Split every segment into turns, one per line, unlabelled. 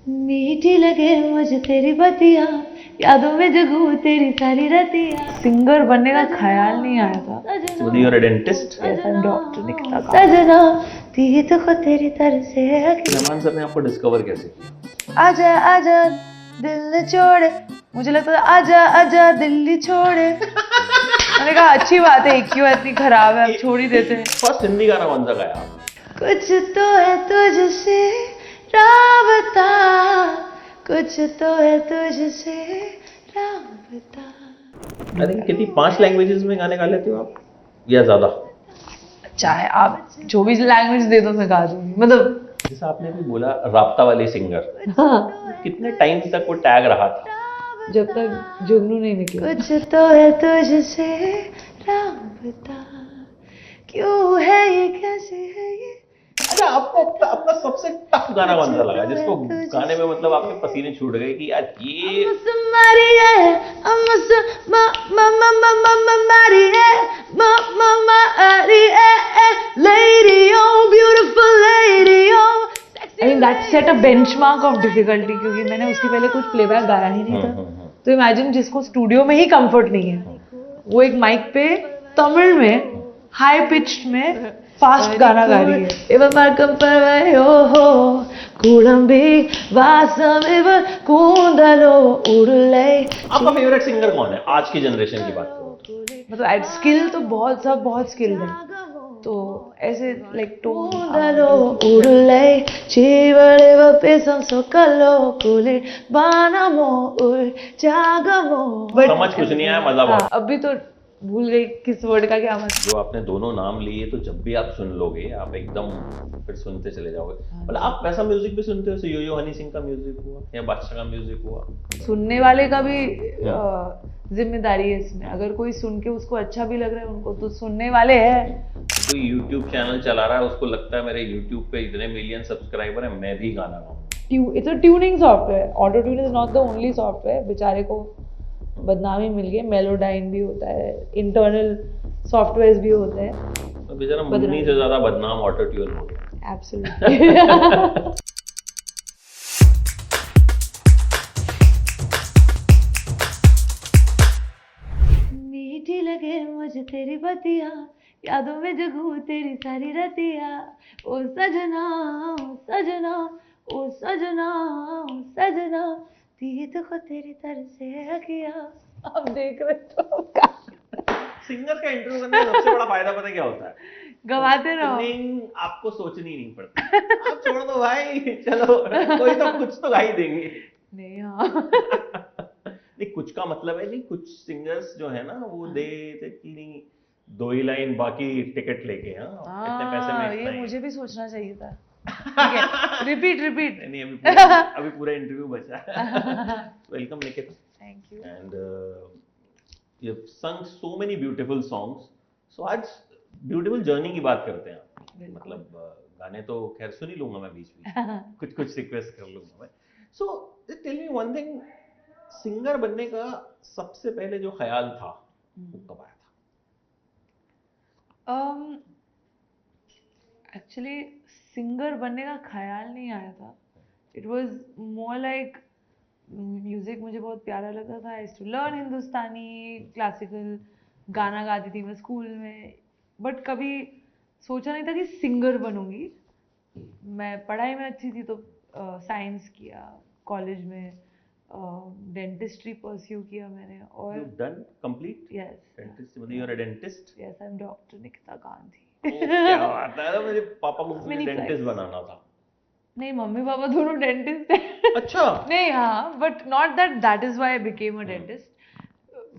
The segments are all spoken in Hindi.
मीठी लगे मुझे तेरी बतिया, यादों में जगू तेरी सारी रतिया। सिंगर बनने का ख्याल नहीं आया था।
So you're a dentist?
Yes, I'm Dr. Nikita Kant. सजना दी तो को तेरी तरह से
रहमान सर ने आपको डिस्कवर कैसे किया?
आजा आजा दिल न छोड़े, मुझे लगता था आजा आजा दिल्ली छोड़े। मैंने कहा अच्छी बात है, क्यों इतनी खराब है, अब छोड़ ही देते हैं।
फर्स्ट हिंदी गाना कौन सा गाया आपने?
कुछ तो है तुझसे राबता, कुछ तो है तुझसे राबता।
आई थिंक कितनी 5 लैंग्वेजेस में गाने गा लेते हो आप या ज्यादा?
चाहे आप जो भी लैंग्वेज दे दो मैं गा दूंगी, मतलब
जैसा आपने भी बोला राब्ता वाली सिंगर,
हाँ,
कितने टाइम तक वो टैग रहा था?
जब तक जुगनू नहीं निकला। कुछ तो है तुझसे राबता, क्यों है ये, कैसे है ये।
अच्छा, आपको अपना सबसे टफ गाना कौन सा लगा जिसको गाने में मतलब आपके पसीने छूट गए कि यार ये
I mean that set a benchmark of difficulty, क्योंकि मैंने उसके पहले कुछ प्लेबैक गाया ही नहीं था। तो इमेजिन जिसको स्टूडियो में ही कंफर्ट नहीं है, वो एक माइक पे तमिल में हाई पिच्ड में फास्ट गाना गा रही है। इवन मार्कम पर हो कुलंबी वासम इवन कुंडलो उड़ले।
आपका फेवरेट सिंगर कौन है आज की जनरेशन की बात करो तो?
मतलब स्किल तो बहुत, सब बहुत स्किल्ड है, तो ऐसे लाइक टोंडलो उड़ले चिवड़े वपेसम सोकलो कुले बानामो उड़ जागमो।
समझ कुछ नहीं आया, मजा बहुत।
अभी तो भूल गई किस वर्ड का क्या मतलब।
जो आपने दोनों नाम लिए तो जब भी आप सुन लोगे आप एकदम फिर सुनते चले जाओगे। मतलब आप वैसा म्यूजिक भी सुनते हो, यो यो हनी सिंह का म्यूजिक हुआ या बादशाह का म्यूजिक हुआ?
सुनने वाले का भी जिम्मेदारी है इसमें, अगर कोई सुन के उसको अच्छा भी लग रहा है उनको तो सुनने वाले हैं।
कोई यूट्यूब चैनल चला रहा है, उसको लगता है मेरे यूट्यूब पे इतने मिलियन सब्सक्राइबर हैं, मैं भी गाना गाऊंगा।
It's a tuning software, auto tune is not the only software. बेचारे को बदनामी मिल गई, मेलोडाइन भी होता है, इंटरनल सॉफ्टवेयर्स भी होते हैं।
तो बेचारा मुन्नी से ज्यादा बदनाम ऑटो ट्यून हो गया।
एब्सोल्युटली। मीठी लगे मुझे तेरी बतिया, यादों में जगू तेरी सारी रतिया। ओ सजना ओ सजना ओ सजना ओ सजना दी तो को तेरी तरह से किया। अब देख रहे तो क्या
सिंगर का इंटरव्यू करने का सबसे बड़ा फायदा पता है क्या होता है?
गवाते रहो,
ओपनिंग आपको सोचनी नहीं पड़ती। आप छोड़ दो भाई, चलो कोई तो कुछ तो गा ही देंगे।
नहीं हाँ।
नहीं, कुछ का मतलब है नहीं, कुछ सिंगर्स जो है ना वो दे कि नहीं 2 ही लाइन बाकी टिकट लेके, हाँ इतने पैसे में इतना
ये
ही।
मुझे भी सोचना चाहिए था। ठीक है, रिपीट रिपीट।
नहीं अभी पूरा इंटरव्यू बचा है। Welcome Nikita.
Thank you.
And you have sung so many beautiful songs. So आज ब्यूटीफुल जर्नी की बात करते हैं। मतलब गाने तो खैर सुन ही लूंगा मैं बीच बीच, कुछ कुछ रिक्वेस्ट कर लूंगा मैं। So tell me one thing, singer बनने का सबसे पहले जो ख्याल था वो कब आया था?
एक्चुअली सिंगर बनने का ख्याल नहीं आया था। It was more like music मुझे बहुत प्यारा लगता था। आई टू लर्न हिंदुस्तानी क्लासिकल, गाना गाती थी मैं स्कूल में, बट कभी सोचा नहीं था कि सिंगर बनूंगी। मैं पढ़ाई में अच्छी थी तो साइंस किया, कॉलेज में डेंटिस्ट्री परस्यू किया मैंने। और
You've done complete
yes
dentist, मतलब you're a dentist?
Yes I am doctor Nikita Gandhi.
क्या बात है, मेरे पापा को मुझे
Mini
डेंटिस्ट
flex.
बनाना था।
नहीं, मम्मी पापा दोनों डेंटिस्ट हैं।
अच्छा।
नहीं हाँ, but not that is why I became a dentist.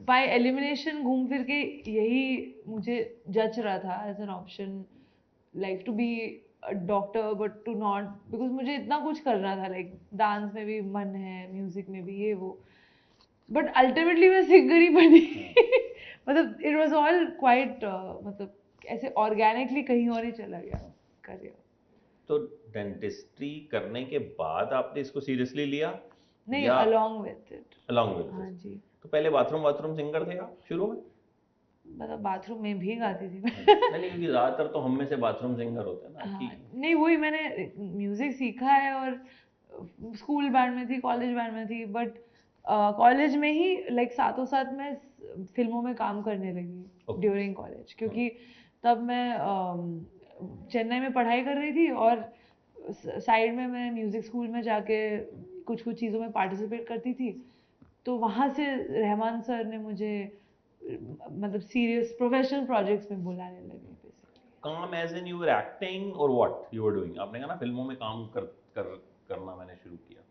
By elimination घूम फिर के यही मुझे जच रहा था as an option, like to be a doctor but to not, because मुझे इतना कुछ करना था, लाइक डांस में भी मन है, म्यूजिक में भी, ये वो, बट अल्टीमेटली मैं सिंगर ही बनी। मतलब इट वॉज ऑल क्वाइट, मतलब ऐसे ऑर्गेनिकली कहीं और ही चला गया करियर।
तो डेंटिस्ट्री करने के बाद आपने इसको सीरियसली लिया?
नहीं,
या
along with it.
Along with
हाँ
दिस?
जी,
तो पहले बाथरूम सिंगर थे आप शुरू में?
मतलब बाथरूम में भी गाती थी मैं।
नहीं क्योंकि ज्यादातर तो हम में से बाथरूम सिंगर होते हैं ना
हाँ,
कि
नहीं वही मैंने म्यूजिक सीखा है और स्कूल बैंड में थी, कॉलेज बैंड में थी, बट कॉलेज में ही लाइक साथों साथ मैं फिल्मों में काम करने लगी ड्यूरिंग कॉलेज, क्योंकि तब मैं चेन्नई में पढ़ाई कर रही थी और साइड में मैं म्यूजिक स्कूल में जाके कुछ कुछ चीज़ों में पार्टिसिपेट करती थी। तो वहाँ से रहमान सर ने मुझे मतलब सीरियस प्रोफेशनल प्रोजेक्ट्स में बुलाने लगे।
काम as in you were acting और व्हाट यू वर डूइंग? आपने कहा ना फिल्मों में काम करना मैंने शुरू किया।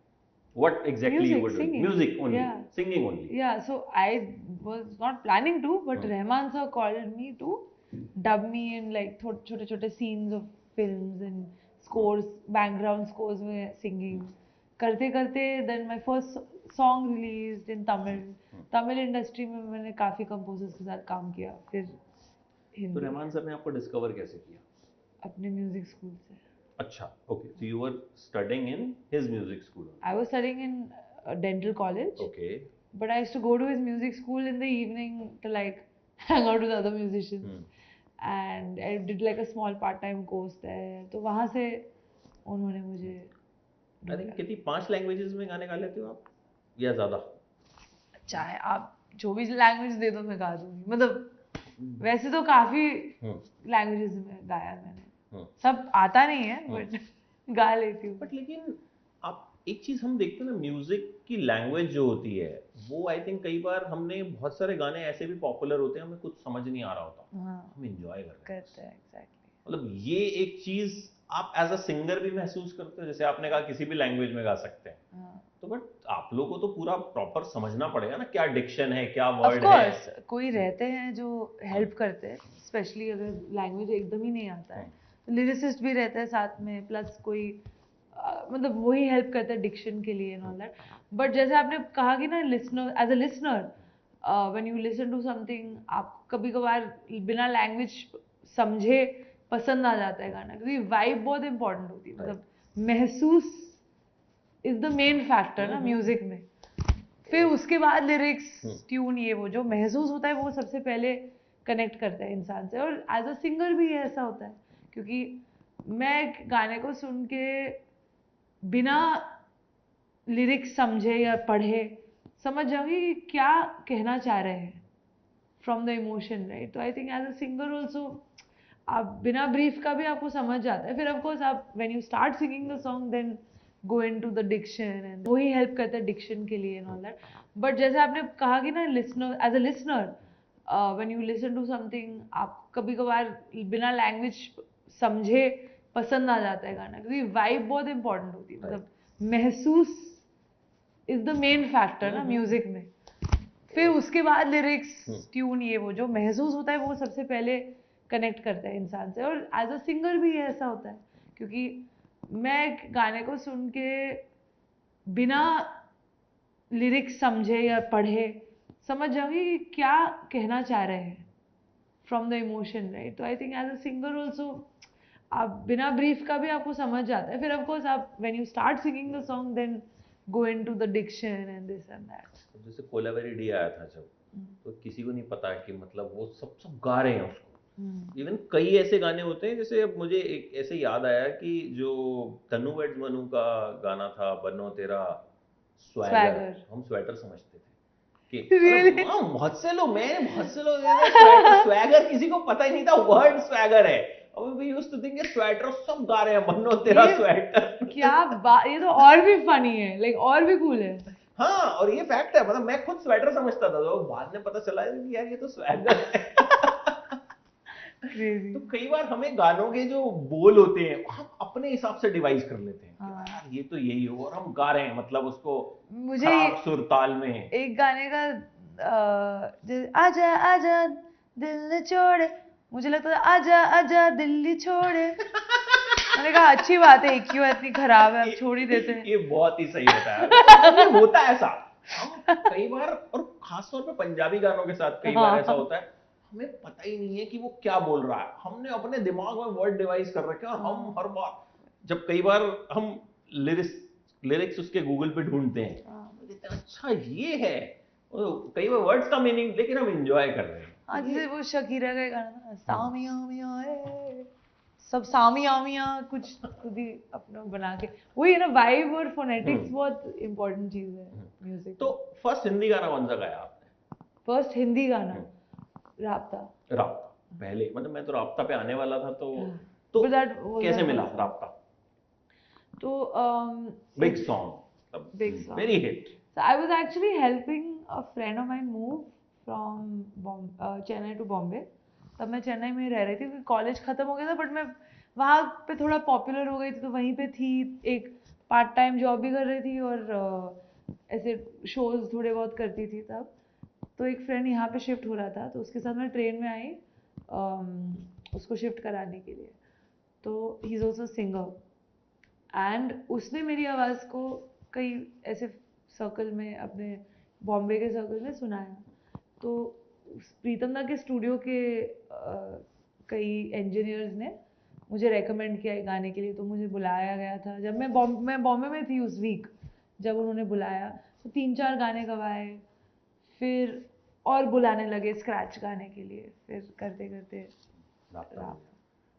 What exactly you were doing?
Singing.
Music only,
Yeah.
singing only.
Yeah, so I was not planning to, but Rahman sir called me to dub me in like छोटे छोटे scenes of films and scores, background scores में singing करते करते then my first song released in Tamil. Tamil industry में मैंने काफी कंपोजर्स के साथ काम किया। फिर
तो
हिंदी
रहमान सर ने आपको डिस्कवर कैसे किया?
अपने म्यूजिक स्कूल से।
अच्छा, okay. So you were studying in his music school.
I was studying in a dental college.
Okay.
But I used to go to his music school in the evening to like hang out with other musicians. And I did like a small part-time course there. तो वहाँ से उन्होंने मुझे
I think कितनी 5 लैंग्वेजेस में गाने गा लेते हो आप या ज़्यादा?
चाहे आप जो भी लैंग्वेज दे दो मैं गा दूंगी। मतलब वैसे तो काफी लैंग्वेजेस में गाया मैंने, सब आता नहीं है बट गा लेती हूँ।
बट लेकिन आप एक चीज हम देखते हैं ना, म्यूजिक की लैंग्वेज जो होती है वो आई थिंक कई बार हमने बहुत सारे गाने ऐसे भी पॉपुलर होते हैं हमें कुछ समझ नहीं आ रहा होता, हम एंजॉय करते हैं। एग्जैक्टली। मतलब ये एक चीज आप एज अ सिंगर भी महसूस करते हो, जैसे आपने कहा किसी भी लैंग्वेज में गा सकते हैं, तो बट आप लोगों को तो पूरा प्रॉपर समझना पड़ेगा ना, क्या डिक्शन है, क्या वर्ड है।
कोई रहते हैं जो हेल्प करते हैं, स्पेशली अगर लैंग्वेज एकदम ही नहीं आता है तो लिरिसिस्ट भी रहते हैं साथ में, प्लस कोई मतलब वही हेल्प करता है डिक्शन के लिए एंड ऑल दैट। बट जैसे आपने कहा कि ना listener, as a listener when you listen to something, आप कभी कभार बिना लैंग्वेज समझे पसंद आ जाता है गाना, क्योंकि वाइब बहुत इंपॉर्टेंट होती है। मतलब महसूस इज द मेन फैक्टर ना म्यूजिक में। फिर उसके बाद लिरिक्स, ट्यून, ये वो जो महसूस होता है वो सबसे पहले कनेक्ट करता है इंसान से। और एज अ सिंगर भी ऐसा होता है, क्योंकि मैं गाने को सुन के बिना लिरिक्स समझे या पढ़े समझ जाऊंगी कि क्या कहना चाह रहे हैं फ्रॉम द इमोशन, राइट। तो I think as a singer also आप बिना ब्रीफ का भी आपको समझ जाता है। फिर ऑफकोर्स आप when you start singing the song then go into the diction, and वही हेल्प करता है डिक्शन के लिए एंड ऑल दैट। बट जैसे आपने कहा कि ना listener, as a listener when you listen to something, आप कभी कभार बिना लैंग्वेज समझे पसंद आ जाता है गाना, क्योंकि वाइब बहुत इंपॉर्टेंट होती है। मतलब महसूस इज द मेन फैक्टर ना म्यूजिक में। फिर उसके बाद लिरिक्स, ट्यून, ये वो जो महसूस होता है वो सबसे पहले कनेक्ट करता है इंसान से। और एज अ सिंगर भी ऐसा होता है, क्योंकि मैं गाने को सुन के बिना लिरिक्स समझे या पढ़े समझ जाऊंगी कि क्या कहना चाह रहे हैं फ्रॉम द इमोशन, राइट। तो I think as a singer also आप बिना ब्रीफ का भी आपको समझ जाता है। फिर ऑफकोर्स आप when you start singing the song then go into the diction and this and that.
जैसे कोलावेरी डे आया था जब, तो किसी को नहीं पता कि मतलब वो सब गा रहे हैं उसको। इवन कई ऐसे गाने होते हैं, जैसे अब मुझे एक ऐसे याद आया कि जो तनु वेड्स मनु का गाना था, बनो तेरा स्वैगर, हम स्वेटर समझते थे कि
really?
बहुत से लोग स्वैगर किसी को पता ही नहीं था वर्ड स्वैगर है। We used to think sweater सब गा रहे हैं, बनो तेरा स्वेटर।
क्या बात, ये तो और भी फनी है, लाइक और भी कूल है।
हाँ, और ये फैक्ट है, मतलब मैं खुद स्वेटर समझता था, तो बाद में पता चला कि यार ये तो स्वैगर है।
Crazy.
तो कई बार हमें गानों के जो बोल होते हैं हम अपने हिसाब से डिवाइस कर लेते हैं। यार ये तो यही हो, और हम गा रहे हैं मतलब उसको
मुझे
खराब सुर ताल में।
एक गाने का आजा आजा दिल छोड़े, मुझे लगता था आजा आजा दिल्ली छोड़े। मैंने कहा अच्छी बात है, एक क्यों इतनी खराब है, अब छोड़ ही देते हैं।
ये बहुत ही सही होता है। ये होता है ऐसा, हम कई बार, और खासतौर पे पंजाबी गानों के साथ कई बार ऐसा होता है, हमें पता ही नहीं है कि वो क्या बोल रहा है, हमने अपने दिमाग में वर्ड डिवाइस कर रखे हैं। और हम हर बार जब कई बार हम लिरिक्स उसके गूगल पे ढूंढते हैं, अच्छा ये है, कई बार वर्ड्स का मीनिंग, लेकिन हम एंजॉय कर रहे हैं।
जैसे वो शकीरा का गाना था, सामिया मिया सब सामी आमिया कुछ खुद ही अपना बना के, वही है ना, वाइब और फोनेटिक्स बहुत इम्पोर्टेंट चीज है म्यूजिक।
तो फर्स्ट हिंदी गाना कौन सा गाया आपने?
फर्स्ट हिंदी गाना राब्ता।
राब्ता पहले, मतलब मैं तो राब्ता पे आने वाला था, तो
But that was
कैसे
that
मिला
was-
राब्ता?
तो
big song,
Big song.
Very hit.
So I was actually helping a friend of mine move from Chennai to Bombay. तब मैं चेन्नई में ही रह रही थी क्योंकि कॉलेज खत्म हो गया था, बट मैं वहाँ पे थोड़ा पॉपुलर हो गई थी तो वहीं पे थी, एक पार्ट टाइम जॉब भी कर रही थी और ऐसे शोज थोड़े बहुत करती थी तब। तो एक फ्रेंड यहाँ पे शिफ्ट हो रहा था तो उसके साथ मैं ट्रेन में आई उसको शिफ्ट कराने के लिए। तो he is also singer and उसने मेरी आवाज़ को कई ऐसे सर्कल में, अपने बॉम्बे के सर्कल में सुनाया। तो प्रीतम दा के स्टूडियो के कई इंजीनियर्स ने मुझे रेकमेंड किया गाने के लिए, तो मुझे बुलाया गया था जब मैं बॉम्बे में थी उस वीक। जब उन्होंने बुलाया तो 3-4 गाने गवाए, फिर और बुलाने लगे स्क्रैच गाने के लिए, फिर करते करते रात।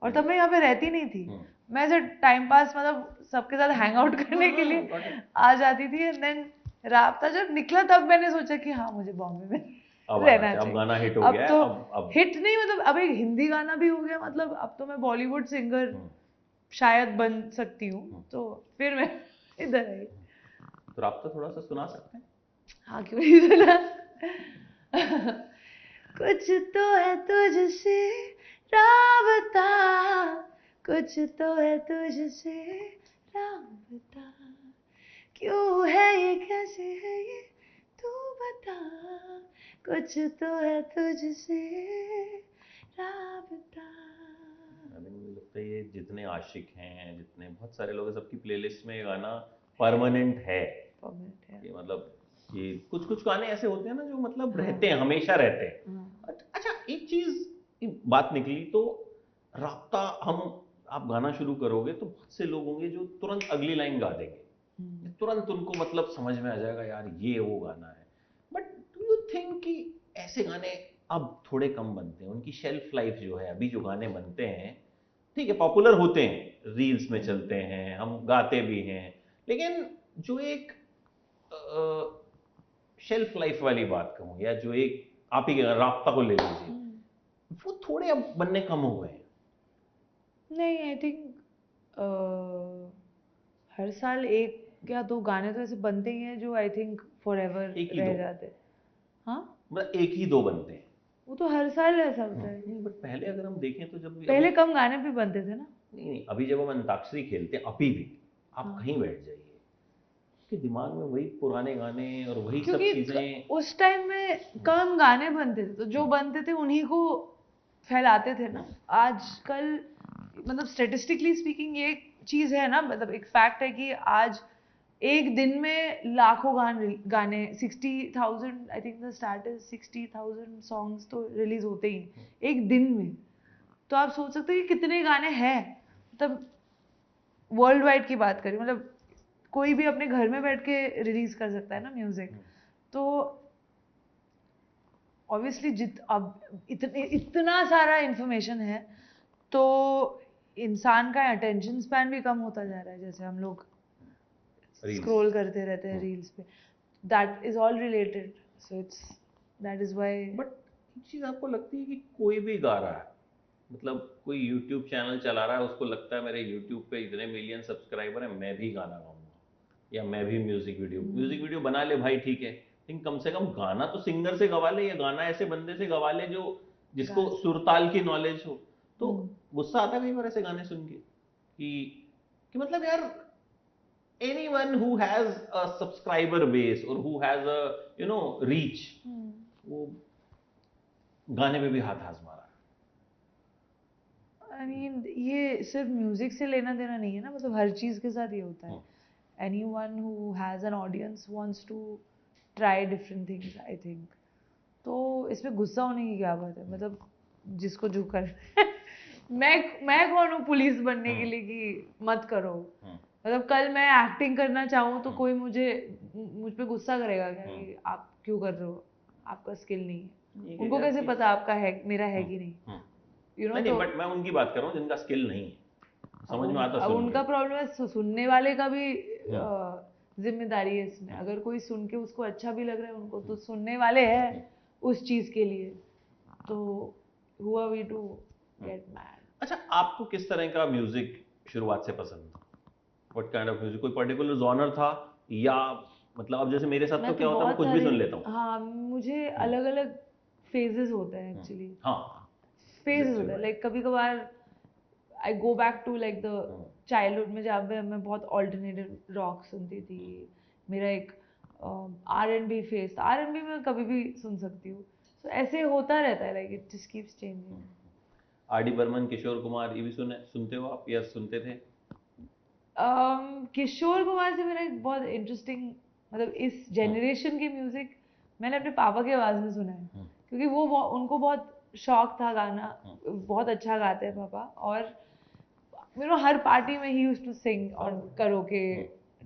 और तब मैं यहाँ पे रहती नहीं थी, मैं ऐसे टाइम पास मतलब सबके साथ हैंग आउट करने के लिए आ जाती थी। एंड देन राब्ता जब निकला तब मैंने सोचा कि हाँ मुझे बॉम्बे में रहना चाहिए।
अब गाना हिट हो
अब
गया
तो
अब
हिट नहीं, मतलब अब एक हिंदी गाना भी हो गया, मतलब अब तो मैं बॉलीवुड सिंगर शायद बन सकती हूँ। तो फिर मैं इधर आई।
तो राब्ता थोड़ा सा सुना सकते हैं?
हाँ क्यों नहीं सुना। कुछ तो है तुझसे राबता, कुछ तो है तुझसे राबता, क्यों है ये, कैसे है ये, तू बता, कुछ तो है तुझसे राबता।
मुझे लगता है ये जितने आशिक हैं, जितने बहुत सारे लोग हैं, सबकी प्लेलिस्ट में ये गाना परमानेंट है। कि मतलब ये कुछ गाने ऐसे होते हैं ना जो मतलब रहते हैं, हमेशा रहते हैं। अच्छा एक चीज की बात निकली तो राब्ता, आप गाना शुरू करोगे तो बहुत से लोग होंगे जो तुरंत अगली लाइन गा देंगे, तुरंत उनको मतलब समझ में आ जाएगा यार ये वो गाना है। बट डू यू थिंक कि ऐसे गाने अब थोड़े कम बनते हैं, उनकी शेल्फ लाइफ जो है, अभी जो गाने बनते हैं ठीक है पॉपुलर होते हैं, रील्स में चलते हैं, हम गाते भी हैं, लेकिन जो एक शेल्फ लाइफ वाली बात कहूँ, या जो एक आप ही राब्ता को ले लीजिए, वो थोड़े अब बनने कम हो गए हैं।
नहीं आई थिंक हर साल एक या दो गाने तो ऐसे बनते ही हैं जो आई थिंक फॉर एवर रह जाते हैं। हाँ
मतलब एक ही दो बनते हैं,
वो तो हर साल ऐसा होता है।
नहीं बट पहले अगर हम देखें तो जब
पहले कम गाने भी बनते थे ना।
नहीं अभी जब हम अंताक्षरी खेलते हैं, अभी भी आप कहीं बैठ जाइए कि दिमाग में वही पुराने गाने और वही सब चीजें।
उस टाइम में कम गाने बनते थे तो जो बनते थे उन्हीं को फैलाते थे ना। आजकल मतलब स्टेटिस्टिकली स्पीकिंग ये चीज है ना, मतलब एक फैक्ट है कि आज एक दिन में लाखों गाने 60,000 I think the start is 60,000 songs तो रिलीज होते ही एक दिन में। तो आप सोच सकते हो कि कितने गाने हैं, मतलब वर्ल्ड वाइड की बात करें, मतलब कोई भी अपने घर में बैठ के रिलीज कर सकता है ना म्यूजिक। तो ऑब्वियसली अब इतना सारा इंफॉर्मेशन है तो इंसान का अटेंशन स्पैन भी कम होता जा रहा है, जैसे हम लोग स्क्रॉल करते रहते हैं रील्स पे। That is all related, so it's that is why.
But एक चीज आपको लगती है कि कोई भी गा रहा है, मतलब कोई यूट्यूब चैनल चला रहा है, उसको लगता है मेरे यूट्यूब पे इतने मिलियन सब्सक्राइबर हैं, मैं भी गाना गाऊंगा या मैं भी म्यूजिक वीडियो बना ले भाई, ठीक है, लेकिन कम से कम गाना तो सिंगर से गवा ले, या गाना ऐसे बंदे से गवा ले जो जिसको सुरताल की नॉलेज हो। तो गुस्सा आता है कई बार ऐसे गाने सुन के कि मतलब यार anyone who has a subscriber base or who has a reach, वो गाने पे भी हाथ आजमा रहा है।
आई मीन ये सिर्फ म्यूजिक से लेना देना नहीं है ना, मतलब हर चीज के साथ ये होता है। anyone who has an audience wants to try different things I think। तो इसमें गुस्सा होने की क्या बात है, मतलब जिसको जो कर मैं कौन हूँ पुलिस बनने के लिए कि मत करो। मतलब कल मैं एक्टिंग करना चाहूँ तो कोई मुझ पे गुस्सा करेगा क्या कि आप क्यों कर रहे हो, आपका स्किल नहीं है। उनको कैसे पता आपका है मेरा है कि नहीं,
नहीं,
तो
बट मैं उनकी बात कर रहा हूँ जिनका स्किल नहीं है। समझ में आता
अब
सुन
उनका
के।
प्रॉब्लम है, सुनने वाले का भी जिम्मेदारी है इसमें। अगर कोई सुन के उसको अच्छा भी लग रहा है, उनको तो सुनने वाले हैं उस चीज के लिए, तो who are we to get mad?
अच्छा, आपको किस तरह का म्यूजिक शुरुआत से पसंद था? What kind of music? कोई पर्टिकुलर जॉनर था, या मतलब अब जैसे मेरे साथ
मैं
तो क्या होता है, मैं
बहुत
कुछ भी
सारे,
सुन लेता हूँ।
हाँ मुझे अलग अलग फेजेस होते हैं एक्चुअली।
हाँ,
फेजेस होता है, लाइक कभी कभार I go back to like the childhood में, जब मैं बहुत ऑल्टरनेटिव रॉक सुनती थी। मेरा एक R&B फेज था, R&B में कभी भी सुन सकती हूँ। So, ऐसे होता रहता है, like it just keeps changing.
R.D. Burman, Kishore Kumar, ये भी सुनते हो आप या सुनते थे?
किशोर कुमार से मेरा एक बहुत इंटरेस्टिंग, मतलब इस जनरेशन की म्यूजिक मैंने अपने पापा की आवाज़ में सुना है, क्योंकि वो उनको बहुत शौक था गाना, बहुत अच्छा गाते हैं पापा। और हर पार्टी में ही used to sing on karaoke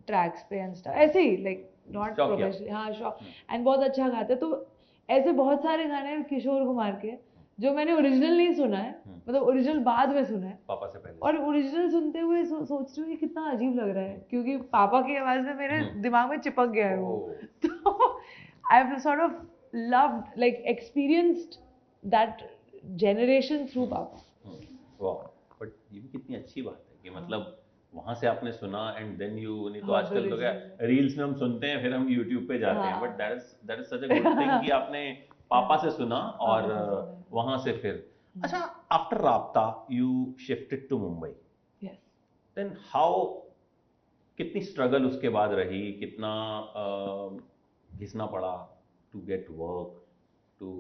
tracks पे एंड स्टफ, ऐसे ही लाइक नॉट
शौकिया।
प्रोफेशनली, हाँ शौक, एंड बहुत अच्छा गाते। तो ऐसे बहुत सारे गाने हैं किशोर कुमार के जो मैंने ओरिजिनल नहीं सुना है, मतलब ओरिजिनल बाद में सुना है
पापा से पहले।
और ओरिजिनल सुनते हुए सोच रही हूँ कि कितना अजीब लग रहा है, क्योंकि पापा की आवाज में मेरे दिमाग में चिपक गया है वो। तो I have sort of loved, like experienced that generation through पापा।
वाह, बट ये भी कितनी अच्छी बात है कि मतलब वहां से आपने सुना एंड देन यू, नहीं तो
हाँ,
आजकल तो क्या
original।
रील्स में हम सुनते हैं फिर हम यूट्यूब पे जाते हैं,
हाँ।
But that is such a good thing कि आपने पापा से सुना और
पापा से सुना।
वहां से फिर। अच्छा, after Raabta you shifted to Mumbai,
yes.
Then how, कितनी स्ट्रगल उसके बाद रही, कितना घिसना पड़ा to get work, to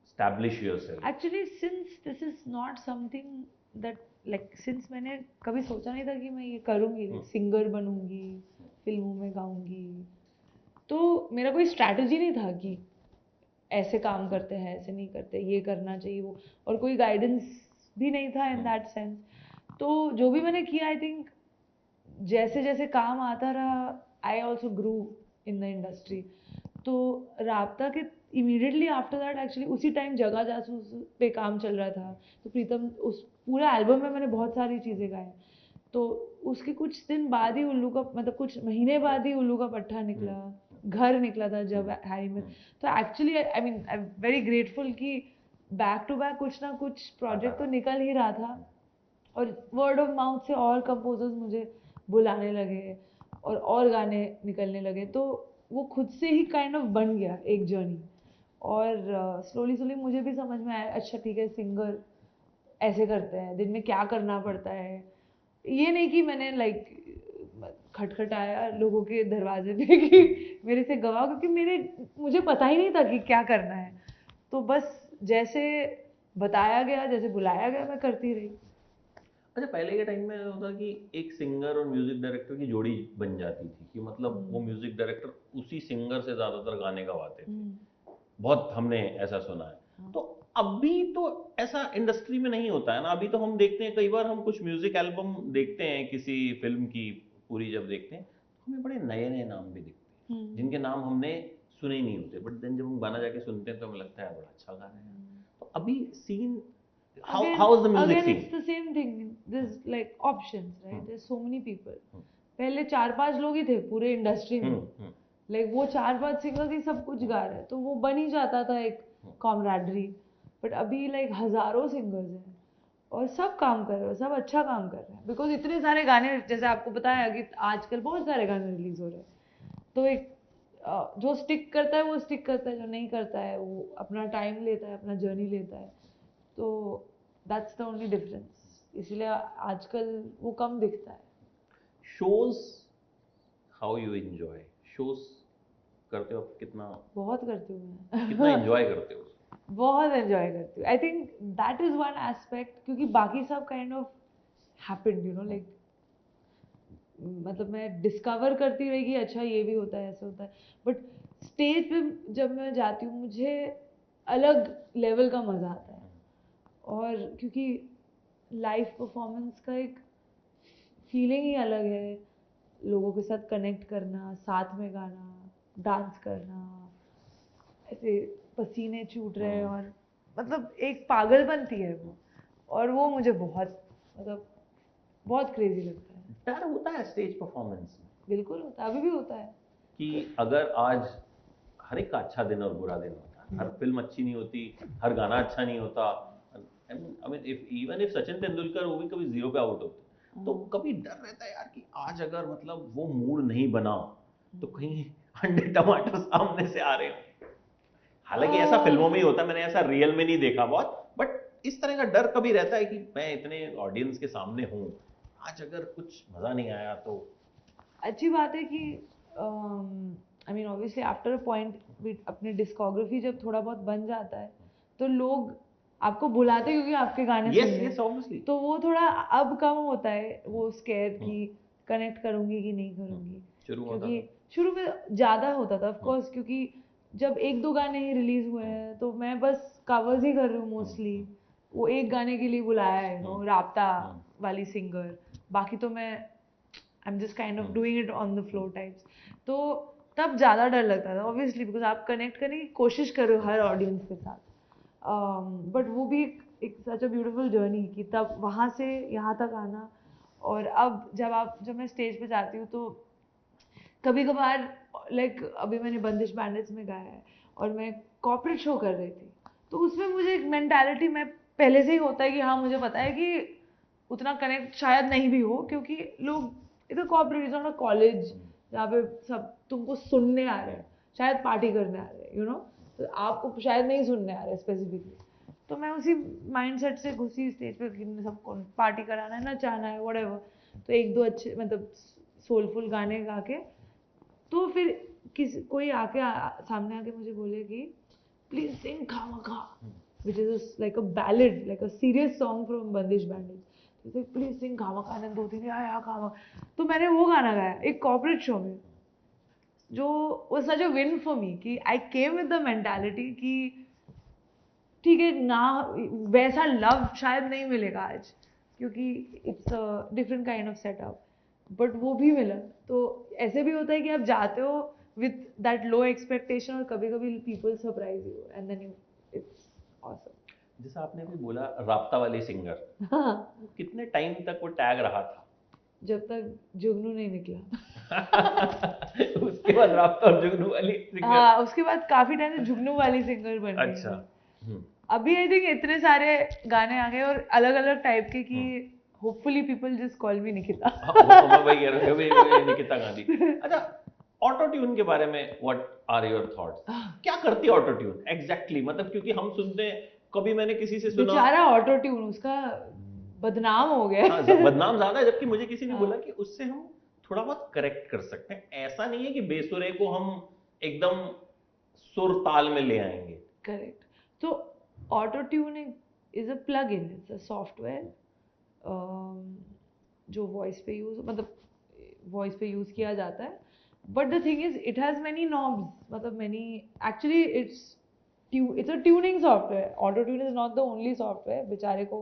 establish yourself?
Actually since this is not something that, like since मैंने कभी सोचा नहीं था कि मैं ये करूँगी, सिंगर बनूंगी, फिल्मों में गाऊंगी, तो मेरा कोई स्ट्रैटेजी नहीं था कि ऐसे काम करते हैं, ऐसे नहीं करते, ये करना चाहिए वो, और कोई गाइडेंस भी नहीं था इन दैट सेंस। तो जो भी मैंने किया, आई थिंक जैसे जैसे काम आता रहा, I also grew in the industry. तो राब्ता के इमीडिएटली आफ्टर दैट, एक्चुअली उसी टाइम जगह जासूस पे काम चल रहा था, तो प्रीतम उस पूरा एल्बम में मैंने बहुत सारी चीज़ें गाई। तो उसके कुछ दिन बाद ही उल्लू का, मतलब कुछ महीने बाद ही उल्लू का पट्टा निकला, घर निकला था जब हैरी में। तो actually I mean I am very grateful कि बैक टू बैक कुछ ना कुछ प्रोजेक्ट तो निकल ही रहा था, और वर्ड ऑफ माउथ से और कंपोजर्स मुझे बुलाने लगे और गाने निकलने लगे, तो वो खुद से ही काइंड ऑफ बन गया एक जर्नी। और स्लोली स्लोली मुझे भी समझ में आया, अच्छा ठीक है, सिंगर ऐसे करते हैं, दिन में क्या करना पड़ता है। ये नहीं कि मैंने लाइक खटखटाया लोगों के दरवाजे पे कि मेरे से गवाओ, क्योंकि मुझे पता ही नहीं था कि क्या करना है। तो बस जैसे बताया गया, जैसे बुलाया गया, मैं करती रही।
अच्छा, पहले के टाइम में होता कि एक सिंगर और म्यूजिक डायरेक्टर की जोड़ी बन जाती थी, कि मतलब वो म्यूजिक डायरेक्टर उसी सिंगर से ज्यादातर गाने गवाते थे, बहुत हमने ऐसा सुना है। तो अभी तो ऐसा इंडस्ट्री में नहीं होता है ना, अभी तो हम देखते हैं कई बार, हम कुछ म्यूजिक एल्बम देखते हैं किसी फिल्म की पूरी, जब देखते हैं तो हमें बड़े नए नए नाम भी दिखते हैं जिनके नाम हमने सुने ही नहीं होते, बट देन जब हम गाना जाके सुनते हैं तो हमें लगता है बड़ा अच्छा गाना है। तो अभी scene, how is the music
Again,
scene?
it's the same thing. There's like options, right? There's so many people. पहले 4-5 लोग ही थे पूरे इंडस्ट्री में, लाइक वो 4-5 सिंगर्स ही सब कुछ गा रहे हैं, तो वो बन ही जाता था एक कॉमरेडरी। बट अभी लाइक हजारों सिंगर्स हैं और सब काम कर रहे हैं, सब अच्छा काम कर रहे हैं, बिकॉज इतने सारे गाने, जैसे आपको बताया कि आजकल बहुत सारे गाने रिलीज हो रहे हैं। तो एक जो स्टिक करता है वो स्टिक करता है, जो नहीं करता है वो अपना टाइम लेता है, अपना जर्नी लेता है। तो दैट्स द ओनली डिफरेंस, इसलिए आजकल वो कम दिखता है।
Shows, how you enjoy shows? करते हो आप? कितना
बहुत करती हूँ मैं।
कितना एंजॉय करते हो?
बहुत एंजॉय करती हूँ। I think that is one aspect, क्योंकि बाकी सब kind of happened, you know, like मतलब मैं डिस्कवर करती रही कि अच्छा ये भी होता है, ऐसे होता है। बट स्टेज पे जब मैं जाती हूँ, मुझे अलग लेवल का मज़ा आता है। और क्योंकि लाइव परफॉर्मेंस का एक फीलिंग ही अलग है, लोगों के साथ कनेक्ट करना, साथ में गाना, डांस करना, ऐसे पसीने छूट रहे हैं, और मतलब एक पागल बनती है वो, और वो मुझे बहुत, मतलब बहुत क्रेजी लगता है।
डर होता है स्टेज परफॉर्मेंस में
बिल्कुल होता है, अभी भी होता है।
कि अगर आज हर एक का अच्छा दिन और बुरा दिन होता है, हर फिल्म अच्छी नहीं होती, हर गाना अच्छा नहीं होता। I mean even if Sachin Tendulkar वो भी कभी जीरो पे आउट होते, तो कभी डर रहता है यार कि आज अगर मतलब वो मूड नहीं बना तो कहीं अंडे टमाटर सामने से आ रहे हो। हालांकि ऐसा फिल्मों में ही होता है, मैंने ऐसा रियल में नहीं देखा बहुत, बट इस तरह का डर कभी रहता है कि मैं इतने ऑडियंस के सामने हूँ, आज अगर कुछ मजा नहीं आया तो।
अच्छी बात है कि I mean obviously after a point अपनी डिस्कोग्राफी जब थोड़ा बहुत बन जाता है तो लोग आपको बुलाते हैं क्योंकि आपके गाने
यस
सुनने,
यस ऑब्वियसली।
तो वो थोड़ा अब कम होता है वो स्केयर कि कनेक्ट करूंगी कि नहीं करूंगी। क्योंकि शुरू में ज़्यादा होता था ऑफ कोर्स, क्योंकि जब एक दो गाने ही रिलीज हुए हैं तो मैं बस कवर्स ही कर रही हूँ मोस्टली। वो एक गाने के लिए बुलाया है नो राब्ता वाली सिंगर, बाकी तो मैं I am just kind of doing it on the flow types. तो तब ज़्यादा डर लगता था ऑब्वियसली, बिकॉज आप कनेक्ट करने की कोशिश कर रहे हो हर ऑडियंस के साथ। बट वो भी एक सच अ ब्यूटीफुल जर्नी कि तब वहाँ से यहाँ तक आना। और अब जब मैं स्टेज पे जाती हूँ तो कभी कभार लाइक अभी मैंने बंदिश बैंडिट्स में गाया है और मैं कॉर्पोरेट शो कर रही थी, तो उसमें मुझे एक मेंटालिटी में पहले से ही होता है कि हाँ मुझे पता है कि उतना कनेक्ट शायद नहीं भी हो, क्योंकि लोग इधर कॉर्पोरेट नॉट अ कॉलेज जहाँ पे सब तुमको सुनने आ रहे हैं, शायद पार्टी करने आ रहे हैं, यू नो, तो आपको शायद नहीं सुनने आ रहे हैं स्पेसिफिकली। तो मैं उसी माइंडसेट से घुसी स्टेज पे कि सबको पार्टी कराना है, नचाना है, व्हाटएवर। तो एक दो अच्छे मतलब सोलफुल गाने गा के तो फिर कोई सामने आके मुझे बोले कि प्लीज सिंग खामखा, which is like a ballad, like a serious song from बंदिश बैंडिट्स। तो प्लीज सिंग खामखा ने दो तीन आया खामखा, तो मैंने वो गाना गाया एक कॉर्पोरेट शो में, जो was such a win for me कि I came with the mentality कि ठीक है ना, वैसा लव शायद नहीं मिलेगा आज क्योंकि it's a different kind of setup, but वो भी मिला। तो ऐसे भी होता है कि आप जाते हो विथ दैट लो एक्सपेक्टेशन और कभी कभी people surprise you and then it's awesome.
जैसा आपने अभी बोला राब्ता वाली सिंगर,
हाँ,
कितने टाइम तक वो टैग रहा था?
जब तक जुगनू नहीं निकला।
उसके बाद राब्ता और जुगनू वाली सिंगर।
हाँ, उसके बाद काफी टाइम से जुगनू वाली सिंगर बन गई।
अच्छा।
अभी आई थिंक इतने सारे गाने आ गए और अलग अलग टाइप के कि होपफुली पीपल जस्ट कॉल मी निकिता।
मैं वही कह रहा हूँ, निकिता गांधी। अच्छा, ऑटो ट्यून के बारे में व्हाट आर योर थॉट्स? क्या करती है ऑटो ट्यून एग्जैक्टली? मतलब क्योंकि हम सुनते हैं, कभी मैंने किसी से सुना
बेचारा ऑटो ट्यून उसका बदनाम हो गया।
हाँ, बदनाम ज्यादा है, जबकि मुझे किसी ने बोला कि उससे हम थोड़ा बहुत करेक्ट कर सकते हैं, ऐसा नहीं है कि बेसुरे को हम एकदम सुर ताल में ले आएंगे।
करेक्ट। तो auto tuning is a plug in, it's a software जो वॉइस पे यूज किया जाता है। But the thing is it has many knobs, मतलब many, actually it's a tuning software. Auto tune is not the only software, बेचारे को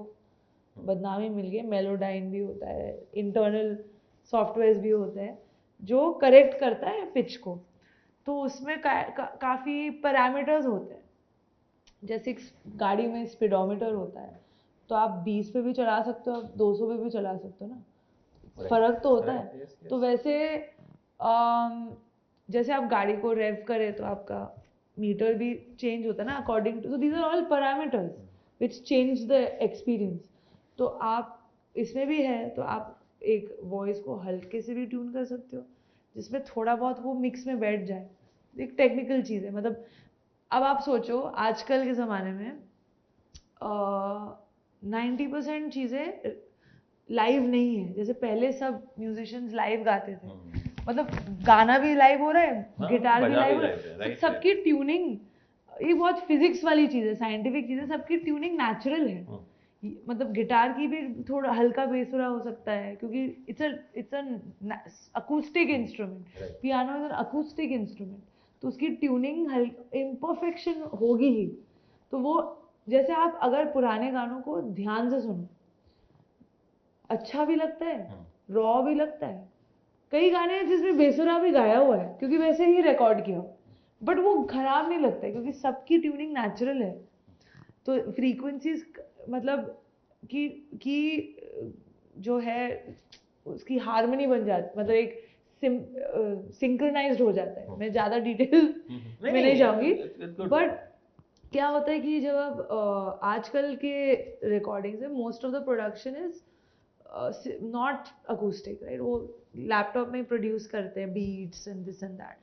बदनामी मिल गई। मेलोडाइन भी होता है, इंटरनल सॉफ्टवेयर भी होते हैं जो करेक्ट करता है पिच को। तो उसमें काफ़ी पैरामीटर्स होते हैं, जैसे गाड़ी में स्पीडोमीटर होता है, तो आप 20 पे भी चला सकते हो, आप 200 पे भी चला सकते हो ना, फर्क तो होता है। तो वैसे जैसे आप गाड़ी को रेव करें तो आपका मीटर भी चेंज होता है ना according to, so these are all parameters which change the experience. तो आप इसमें भी है, तो आप एक वॉइस को हल्के से भी ट्यून कर सकते हो जिसमें थोड़ा बहुत वो मिक्स में बैठ जाए। एक टेक्निकल चीज़ है, मतलब अब आप सोचो आजकल के ज़माने में 90% चीज़ें लाइव नहीं है, जैसे पहले सब म्यूजिशियंस लाइव गाते थे, मतलब गाना भी लाइव हो रहा है, गिटार भी लाइव हो रहा है, सबकी ट्यूनिंग, ये बहुत फिजिक्स वाली चीज़ है, साइंटिफिक चीज़ है, सबकी ट्यूनिंग नेचुरल है। मतलब गिटार की भी थोड़ा हल्का बेसुरा हो सकता है क्योंकि it's an acoustic instrument, piano is an acoustic instrument, तो उसकी ट्यूनिंग इम्परफेक्शन होगी ही। तो वो जैसे आप अगर पुराने गानों को ध्यान से सुनो, अच्छा भी लगता है, रॉ भी लगता है। कई गाने हैं जिसमें बेसुरा भी गाया हुआ है क्योंकि वैसे ही रिकॉर्ड किया, बट वो खराब नहीं लगता है क्योंकि सबकी ट्यूनिंग नेचुरल है। तो फ्रीक्वेंसीज मतलब कि जो है उसकी हार्मनी बन जाती, मतलब एक सिंक्रोनाइज्ड हो जाता है। मैं ज़्यादा डिटेल में नहीं जाऊंगी, बट क्या होता है कि जब आप आजकल के रिकॉर्डिंग्स में most of the production is not acoustic, right? वो लैपटॉप में प्रोड्यूस करते हैं beats and this and that,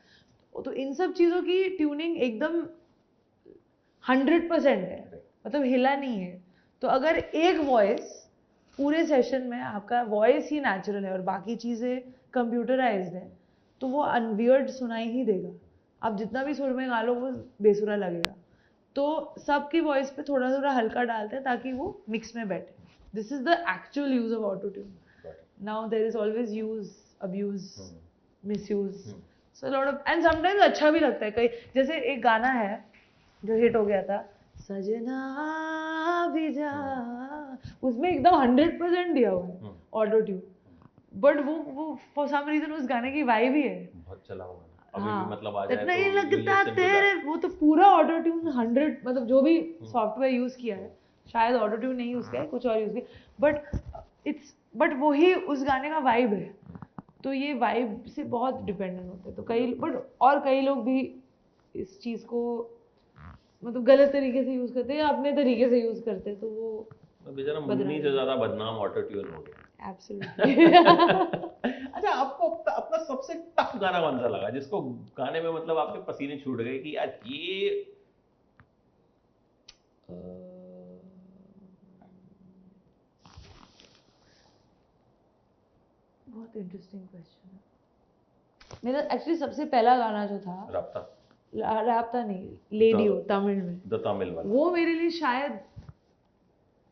तो इन सब चीज़ों की ट्यूनिंग एकदम 100% है, मतलब हिला नहीं है। तो अगर एक वॉइस पूरे सेशन में आपका वॉइस ही नेचुरल है और बाकी चीज़ें कंप्यूटराइज्ड है, तो वो अनवियर्ड सुनाई ही देगा। आप जितना भी सुर में गा लो वो बेसुरा लगेगा। तो सबकी वॉइस पे थोड़ा थोड़ा हल्का डालते हैं ताकि वो मिक्स में बैठे। This is the actual use of auto tune. Now there is always use, abuse, misuse, so lot of, and sometimes अच्छा भी लगता है। कई जैसे एक गाना है जो हिट हो गया था, सजना भी जा, उसमें एकदम 100% दिया हुआ है ऑटो ट्यून, बट वो फॉर सम रीजन उस गाने की वाइब ही है।
बहुत चला हुआ है अभी
हाँ,
भी, मतलब आ जाए
नहीं
तो
लगता तेरे, वो तो पूरा ऑटो ट्यून 100, मतलब जो भी सॉफ्टवेयर यूज किया है, शायद ऑटो ट्यून नहीं यूज किया है, कुछ और यूज किया, बट वही उस गाने का वाइब है। तो ये वाइब से बहुत डिपेंडेंट होते हैं। तो कई लोग भी इस चीज को मतलब गलत तरीके से यूज करते हैं या अपने तरीके से यूज करते हैं, तो वो
बेचारा मुन्नी से ज्यादा बदनाम ऑटो ट्यून हो गया।
एब्सोल्युटली।
अच्छा, आपको अपना सबसे टफ गाना कौन सा लगा जिसको गाने में मतलब आपके पसीने छूट गए कि यार ये
बहुत इंटरेस्टिंग क्वेश्चन है। मेरा एक्चुअली सबसे पहला गाना जो था, राब्ता नहीं, लेडियो, तमिल में,
द तमिल वाला, वो
मेरे लिए शायद,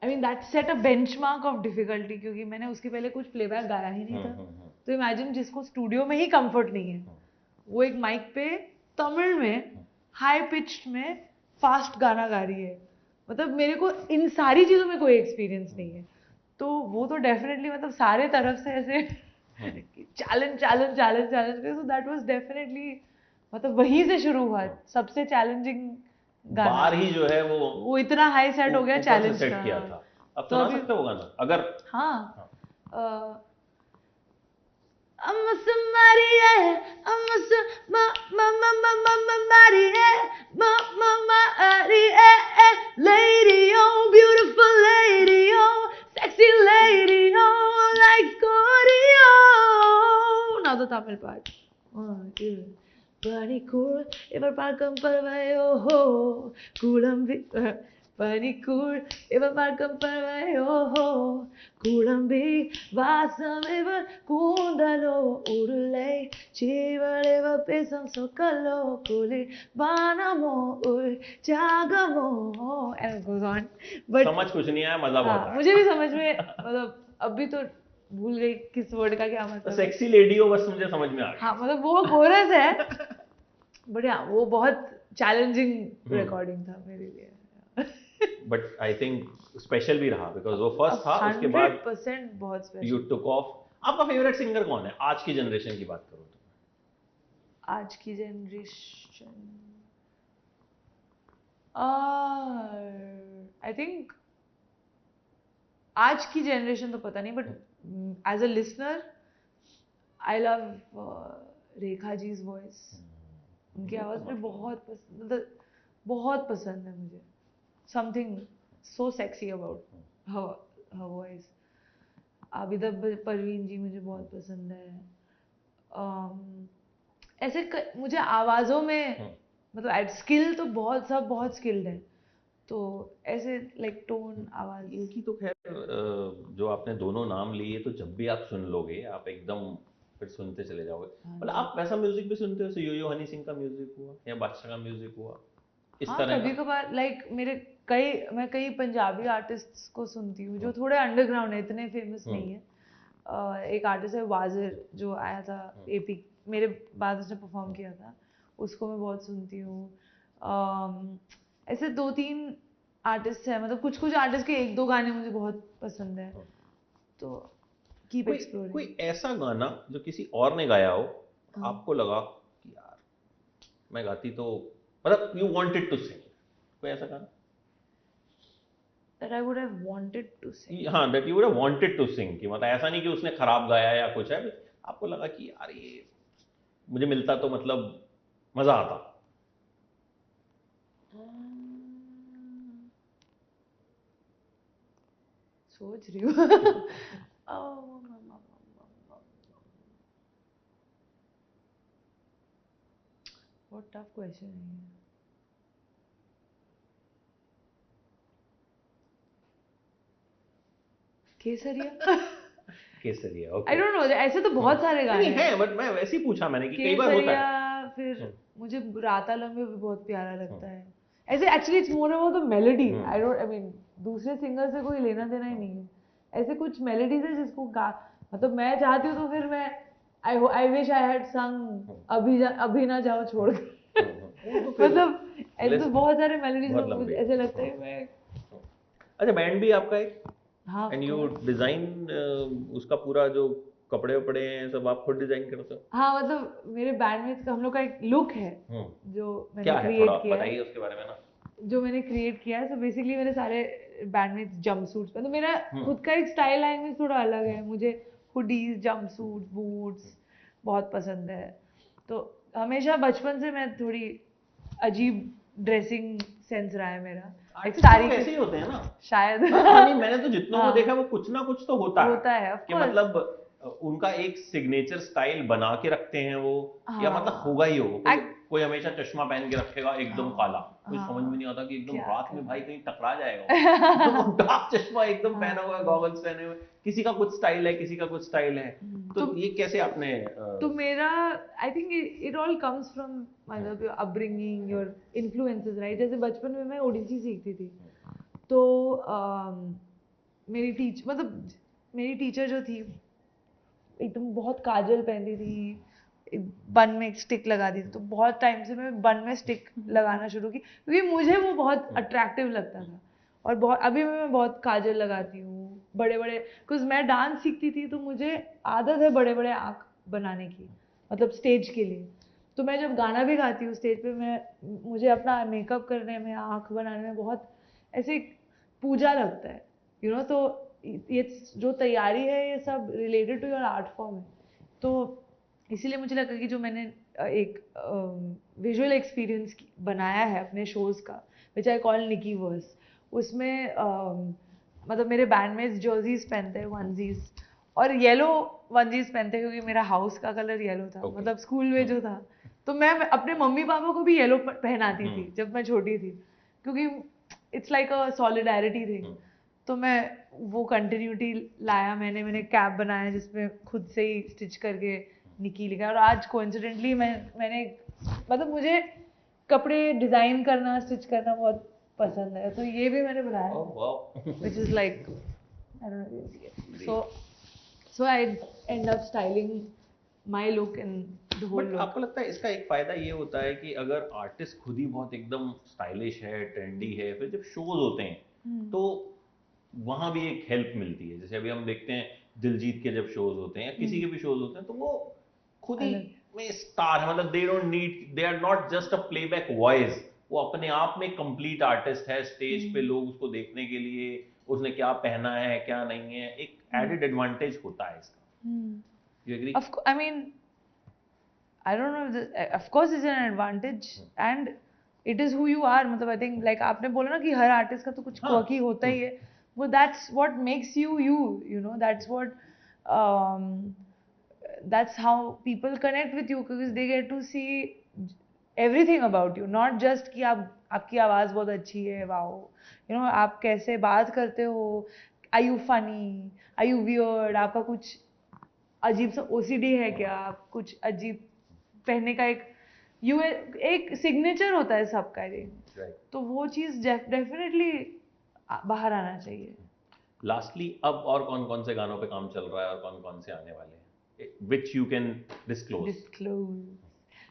I mean that set a benchmark of difficulty, क्योंकि मैंने उसके पहले कुछ प्लेबैक गाया ही नहीं था। तो इमेजिन जिसको स्टूडियो में ही कंफर्ट नहीं है, वो एक माइक पे तमिल में हाई पिच्ड में फास्ट गाना गा रही है। मतलब मेरे को इन सारी चीज़ों में कोई एक्सपीरियंस नहीं है, तो वो तो डेफिनेटली मतलब सारे तरफ से ऐसे challenge challenge challenge challenge, so that was definitely, मतलब वहीं से शुरू हुआ सबसे चैलेंजिंग गाना।
बार ही जो है वो
इतना हाई सेट हो गया चैलेंज
सेट
का।
किया था। अब
तो
सुना सकते हो गाना अगर?
हाँ, I'm a somebody, I'm a somebody, lady, oh, beautiful lady, oh, sexy lady, oh, like Scorpio. Now the Tamil part. 1, 2. Panikul, ibar parkam parvayo, kulambi. Panikul, ibar parkam parvayo, kulambi, vasam ibar kundalo, urule, chivar ibar pesam sokalo, kuli, banamo, ur, jagamo, and it goes on. But
समझ कुछ नहीं आया, मजा बहुत आया।
मुझे भी समझ में, मतलब अभी तो भूल गई किस वर्ड का क्या मतलब।
सेक्सी लेडी हो बस मुझे समझ में आ गया।
हाँ, मतलब वो कोरस है, बट हाँ वो बहुत चैलेंजिंग रिकॉर्डिंग था मेरे लिए।
बट आई थिंक स्पेशल भी रहा बिकॉज वो फर्स्ट था, उसके बाद
100% बहुत स्पेशल।
You took off. आपका फेवरेट सिंगर कौन है आज की जनरेशन की बात करो तो?
आज की जनरेशन, आई थिंक आज की जनरेशन तो पता नहीं, but as a listener I love Rekha ji's voice. उनकी आवाज़ में बहुत पसंद है मुझे। Something so sexy about her voice. Abida Parveen ji मुझे बहुत पसंद है। ऐसे मुझे आवाज़ों में मतलब स्किल तो बहुत स्किल्ड है, तो ऐसे लाइक टोन, आवाज़।
इनकी तो खैर जो आपने दोनों नाम लिए, तो जब भी आप सुन लोगे आप एकदम फिर सुनते चले जाओगे। मतलब आप वैसा म्यूजिक भी सुनते हो, यो यो हनी सिंह का म्यूजिक हुआ या बादशाह का म्यूजिक हुआ, इस तरह
कभी कभार लाइक मैं कई पंजाबी आर्टिस्ट्स को सुनती हूँ जो थोड़े अंडरग्राउंड है, इतने फेमस नहीं है। एक आर्टिस्ट है वाजिर जो आया था एपी, मेरे बाद उसने परफॉर्म किया था, उसको मैं बहुत सुनती हूँ। ऐसे 2-3 आर्टिस्ट है, मतलब कुछ आर्टिस्ट के 1-2 गाने मुझे बहुत पसंद है, तो कीप एक्सप्लोरिंग।
कोई ऐसा गाना जो किसी और ने गाया हो, आपको लगा कि यार मैं गाती तो, मतलब यू वांटेड टू सिंग, कोई ऐसा गाना?
that I would have wanted to sing.
हाँ, that you would have wanted to sing, कि मतलब ऐसा नहीं कि उसने खराब गाया या कुछ है, आपको लगा कि यार ये मुझे मिलता तो मतलब मजा आता.
सोच रही हूँ. What tough question है ये. केसरिया.
केसरिया,
I
ओके.
don't know, ऐसे तो बहुत सारे गाने
नहीं है, बट मैं वैसे ही पूछा मैंने कि कई बार होता है.
केसरिया. फिर मुझे राता लम्बे भी बहुत प्यारा लगता है. ऐसे actually it's more about the melody. I mean दूसरे सिंगर से कोई लेना देना ही नहीं है. ऐसे कुछ मेलोडीज है जिसको मतलब मैं चाहती हूँ तो फिर मैं आई विश आई हैड संग अभी ना जाओ छोड़ कर. मतलब ऐसे तो बहुत सारे मेलोडीज में मुझे ऐसे लगता है मैं.
अच्छा, बैंड भी आपका है?
हाँ.
एंड यू डिजाइन उसका पूरा जो कपड़े वपड़े हैं सब आप खुद डिजाइन करते हो?
हाँ, मतलब मेरे बैंडमेट्स का हम लोग का एक लुक है जो मैंने
क्या है,
क्रिएट
थोड़ा
किया है.
बताइए उसके बारे में ना.
जो मैंने क्रिएट किया है. सो बेसिकली मेरे सारे बैंडमेट्स जंपसूट्स में, तो मेरा खुद का एक स्टाइल लैंग्वेज थोड़ा अलग है. मुझे हुडीज, जंपसूट्स, बूट्स बहुत पसंद है. तो हमेशा बचपन से मैं थोड़ी अजीब ड्रेसिंग सेंस रहा है मेरा.
सारी ऐसे ही होते हैं ना
शायद.
नहीं, मैंने तो जितनों को देखा वो कुछ ना कुछ तो होता है
of
कि
course.
मतलब उनका एक सिग्नेचर स्टाइल बना के रखते हैं वो, या मतलब होगा ही होगा. कोई हमेशा चश्मा पहन के रखेगा एकदम काला, कोई समझ में नहीं आता कि एकदम रात में भाई कहीं टकरा जाएगा. डार्क चश्मा एकदम पहना हुआ है, गॉगल्स पहने हुए. किसी का कुछ स्टाइल है, किसी का कुछ स्टाइल है. तो ये कैसे आपने
तो मेरा I think it all comes from मतलब your upbringing, your influences, right. जैसे बचपन में मैं ओडिसी सीखती थी तो मेरी टीचर जो थी एकदम बहुत काजल पहनती थी, बन में एक स्टिक लगाती थी. तो बहुत टाइम से मैं बन में स्टिक लगाना शुरू की क्योंकि मुझे वो बहुत अट्रैक्टिव लगता था. और बहुत अभी मैं बहुत काजल लगाती हूँ, बड़े बड़े, बिकॉज मैं डांस सीखती थी तो मुझे आदत है बड़े बड़े आँख बनाने की, मतलब स्टेज के लिए. तो मैं जब गाना भी गाती हूँ स्टेज पे, मुझे अपना मेकअप करने में, आँख बनाने में बहुत ऐसे पूजा लगता है, यू नो. तो ये जो तैयारी है ये सब related to your art form है. तो इसीलिए मुझे लगा कि जो मैंने एक विजुअल एक्सपीरियंस बनाया है अपने शोज़ का, विच आई कॉल निकी वर्स, उसमें मतलब मेरे बैंडमेट्स जर्सीज पहनते हैं, वनजीज, और येलो वनजीज पहनते हैं क्योंकि मेरा हाउस का कलर येलो था. मतलब स्कूल में जो था, तो मैं अपने मम्मी पापा को भी येलो पहनाती थी जब मैं छोटी थी, क्योंकि it's like a solidarity thing. तो मैं वो कंटिन्यूटी लाया. मैंने कैप बनाया जिसमें खुद से ही स्टिच करके निकी लिखा. और आज कोइंसिडेंटली मैंने मतलब मुझे कपड़े डिजाइन करना, स्टिच करना बहुत पसंद है, तो ये भी मैंने बनाया, which is like I don't know. So I end up styling my look and the whole
but
look.
आपको लगता है इसका एक फायदा ये होता है कि अगर आर्टिस्ट खुद ही बहुत एकदम स्टाइलिश है, ट्रेंडी है, फिर जब शोज होते हैं तो वहां भी एक हेल्प मिलती है. जैसे अभी हम देखते हैं दिलजीत के जब शोज होते हैं या किसी के भी शोज होते हैं तो वो खुद ही में स्टार है. मतलब they are not just a playback voice, वो अपने आप में कंप्लीट आर्टिस्ट है. स्टेज पे लोग उसको देखने के लिए उसने क्या पहना है क्या नहीं है, एक एडेड एडवांटेज होता है इसका. You agree?
I mean, I don't know. Of course, it's an advantage, and it is who you are. मतलब I think like आपने बोला ना कि हर आर्टिस्ट का तो कुछ quirky होता ही है. वो that's what makes you you. You know, that's how people connect with you because they get to see everything about you, not just कि आपकी आवाज़ बहुत अच्छी है, wow. You know, आप कैसे बात करते हो, are you funny, are you weird, आपका कुछ अजीब सा OCD है क्या, आप कुछ अजीब पहनने का एक सिग्नेचर होता है सबका. तो वो चीज़ डेफिनेटली बाहर आना चाहिए.
लास्टली अब और कौन कौन से गानों पे काम चल रहा है और कौन कौन से आने वाले हैं, which you can disclose?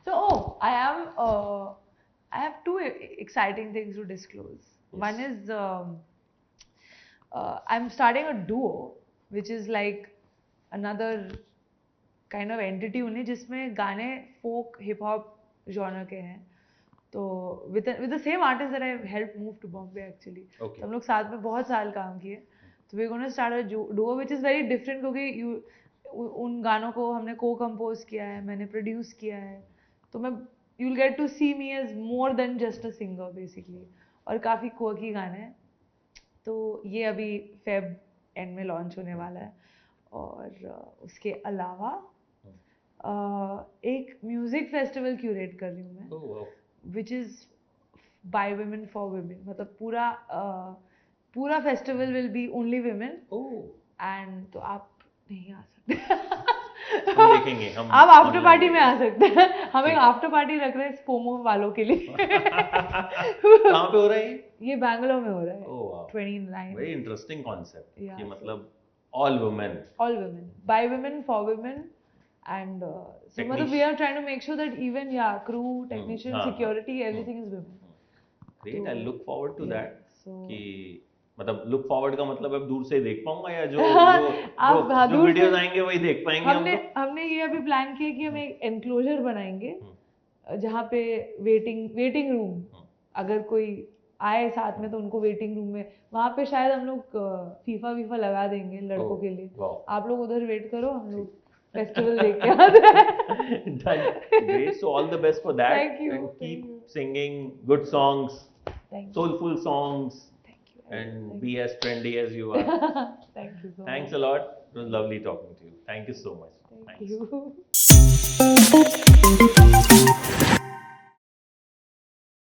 So I have two exciting things to disclose. Yes. One is I'm starting a duo which is like another kind of entity उन्हें, जिसमें गाने folk hip hop genre के हैं. तो with the same artist that I helped move to Bombay actually.
Okay.
तो हम लोग साथ में बहुत साल काम किए. तो we're gonna start a duo which is very different क्योंकि उन गानों को हमने co-compose किया है, मैंने produce किया है. तो मैं you'll get to see me as more than just a singer basically. और काफ़ी quirky गाने हैं. तो ये अभी Feb end में launch होने वाला है. और उसके अलावा एक म्यूजिक फेस्टिवल क्यूरेट कर रही हूँ मैं.
Oh, wow.
Which is by women for women. मतलब पूरा festival will be only women.
Oh.
And तो आप नहीं आ सकते.
हम देखेंगे. हम
आप आफ्टर पार्टी में आ सकते हैं. हम एक आफ्टर पार्टी रख रहे हैं स्पोमो वालों के लिए.
कहाँ पे हो रहा है
ये बैंगलोर में हो रहा है.
Oh, wow.
29.
Very interesting concept.
Yeah,
कि
so-
मतलब all women.
All women, by women, for women, and so मतलब we are trying to make sure that even crew, technician,
हाँ,
security, everything is women.
Great. I look forward to
Yeah,
that.
so-
कि मतलब लुक फॉरवर्ड का मतलब अब दूर से देख पाऊंगा या जो
आप हाँ,
जो
दूर
वीडियोस
से-
आएंगे वही देख पाएंगे हम लोग.
हमने ये अभी प्लान किया कि हम एक एनक्लोजर बनाएंगे जहाँ पे वेटिंग रूम, अगर कोई आए साथ में तो उनको वेटिंग रूम में वहाँ पे शायद हम लोग फीफा लगा देंगे लड़कों
Oh,
के लिए.
wow.
आप लोग उधर वेट करो, हम लोग फेस्टिवल देख के आते हैं.
Done. Great. So all the best for that.
Thank you.
And
Thank
keep
you.
singing good songs,
Thank you.
soulful songs,
Thank you.
and
Thank
be as trendy as you are.
Thank you so
Thanks
much.
a lot. It was lovely talking to you. Thank you so much.
Thank
Thanks.
you.